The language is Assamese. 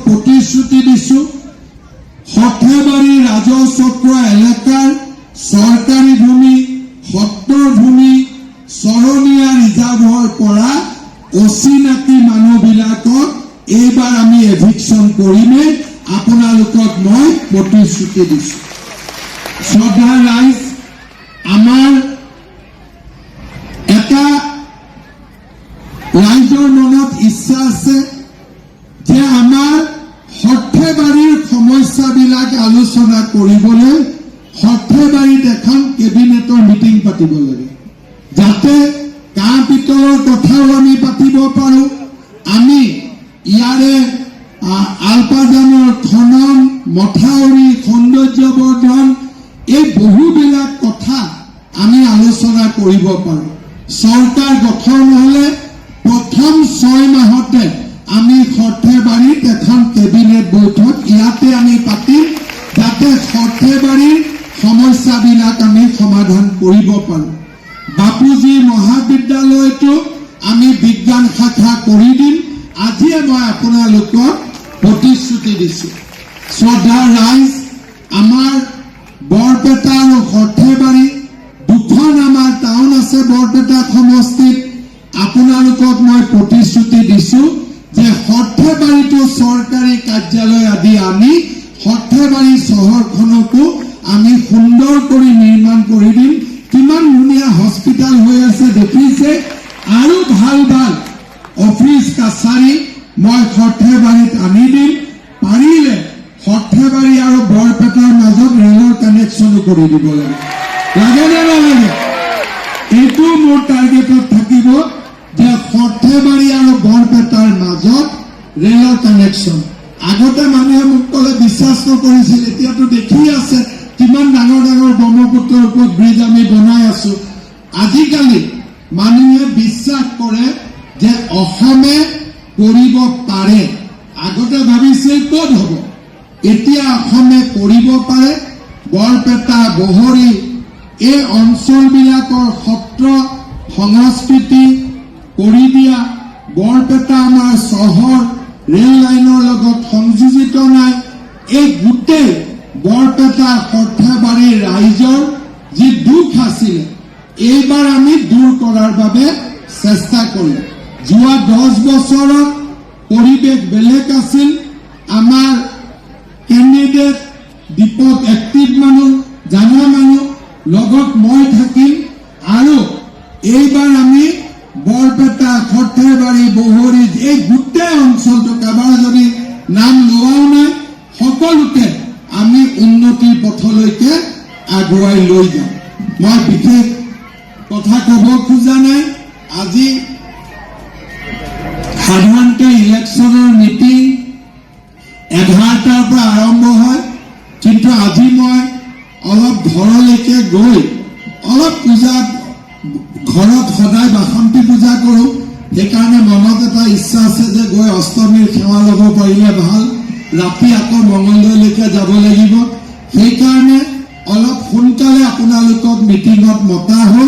প্ৰতিশ্ৰুতি দিছো সৰ্থেবাৰী ৰাজচক্ৰ এলেকাৰ চৰকাৰী ভূমি সত্ৰৰ ভূমি চৰণীয়া ৰিজাৰ্ভৰ পৰা অচিনাকি মানুহবিলাকক এইবাৰ আমি এভিকশন কৰিমে আপোনালোকক মই প্ৰতিশ্ৰুতি দিছো শ্ৰদ্ধা ৰাইজ আমাৰ এটা ৰাইজৰ মনত ইচ্ছা আছে যে আমাৰ সৰ্থেবাৰীৰ সমস্যাবিলাক আলোচনা কৰিবলৈ সৰ্থেবাৰীত এখন কেবিনেটৰ মিটিং পাতিব লাগে যাতে কাঁহ পিতলৰ কথাও আমি পাতিব পাৰো আমি ইয়াৰে আলপাজানৰ খনন মথাউৰি সৌন্দৰ্যবৰ্ধন এই বহুবিলাক কথা আমি আলোচনা কৰিব পাৰো চৰকাৰ গঠন হলে প্ৰথম 6 মাহতে আমি সৰ্থেবাৰীত এখন কেবিনেট বৈঠক ইয়াতে আমি পাতিম যাতে সৰ্থেবাৰীৰ সমস্যাবিলাক আমি সমাধান কৰিব পাৰো বাপুজী মহাবিদ্যালয়টো আমি বিজ্ঞান শাখা কৰি দিম আজিয়ে মই আপোনালোকক প্ৰতিশ্ৰুতি দিছো শ্ৰদ্ধা ৰাইজ আমাৰ বৰপেটা আৰু সৰ্থেবাৰী দুখন আমাৰ টাউন আছে বৰপেটা সমষ্টিত আপোনালোকক মই প্ৰতিশ্ৰুতি দিছো যে সৰ্থেবাৰীটো চৰকাৰী কাৰ্যালয় আদি আনি সৰ্থেবাৰী চহৰখনকো আমি সুন্দৰ কৰি নিৰ্মাণ কৰি দিম কিমান ধুনীয়া হস্পিটাল হৈ আছে দেখিছে আৰু ভাল ভাল অফিচ কাছাৰী মই সৰ্থেবাৰীত আনি দিম পাৰিলে সৰ্থেবাৰী আৰু বৰপেটাৰ মাজত ৰেলৰ কানেকশ্যনো কৰি দিব লাগে নে নালাগে এইটো মোৰ টাৰ্গেটত থাকিব যে সৰ্থেবাৰী আৰু বৰপেটাৰ মাজত ৰেলৰ কানেকশ্যন আগতে মানুহে মোক ক'লে বিশ্বাস নকৰিছিল এতিয়াতো দেখি আছে কিমান ডাঙৰ ডাঙৰ ব্ৰহ্মপুত্ৰৰ ওপৰত ব্ৰিজ আমি বনাই আছো আজিকালি মানুহে বিশ্বাস কৰে যে অসমে কৰিব পাৰে আগতে ভাবিছিল ক'ত হ'ব এতিয়া অসমে কৰিব পাৰে বৰপেটা বহৰী এই অঞ্চলবিলাকৰ সত্ৰ সংস্কৃতি কৰি দিয়া বৰপেটা আমাৰ চহৰ ৰেল লাইনৰ লগত সংযোজিত নাই এই গোটেই বৰপেটা সৰ্থেবাৰীৰ ৰাইজৰ যি দুখ আছিল এইবাৰ আমি দূৰ কৰাৰ বাবে চেষ্টা কৰিম যোৱা 10 বছৰত পৰিৱেশ বেলেগ আছিল আমাৰ কেণ্ডিডেট দীপক এক্টিভ মানুহ জানা মানুহ লগত মই থাকিম আৰু এইবাৰ আমি বৰপেটা সৰ্থেবাৰী বহৰী এই গোটেই অঞ্চলটো কাবাৰ যদি নাম লোৱাও নাই সকলোকে আমি উন্নতিৰ পথলৈকে আগুৱাই লৈ যাম মই বিশেষ কথা ক'ব খোজা নাই আজি সাধাৰণতে ইলেকশ্যনৰ মিটিং 11টাৰ পৰা আৰম্ভ হয় কিন্তু আজি মই অলপ ঘৰলৈকে গৈ অলপ পূজা ঘৰত সদায় বাসন্তী পূজা কৰোঁ সেইকাৰণে মনত এটা ইচ্ছা আছে যে গৈ অষ্টমীৰ সেৱা ল'ব পাৰিলে ভাল ৰাতি আকৌ মঙলদৈলৈকে যাব লাগিব সেইকাৰণে অলপ সোনকালে আপোনালোকক মিটিঙত মতা হ'ল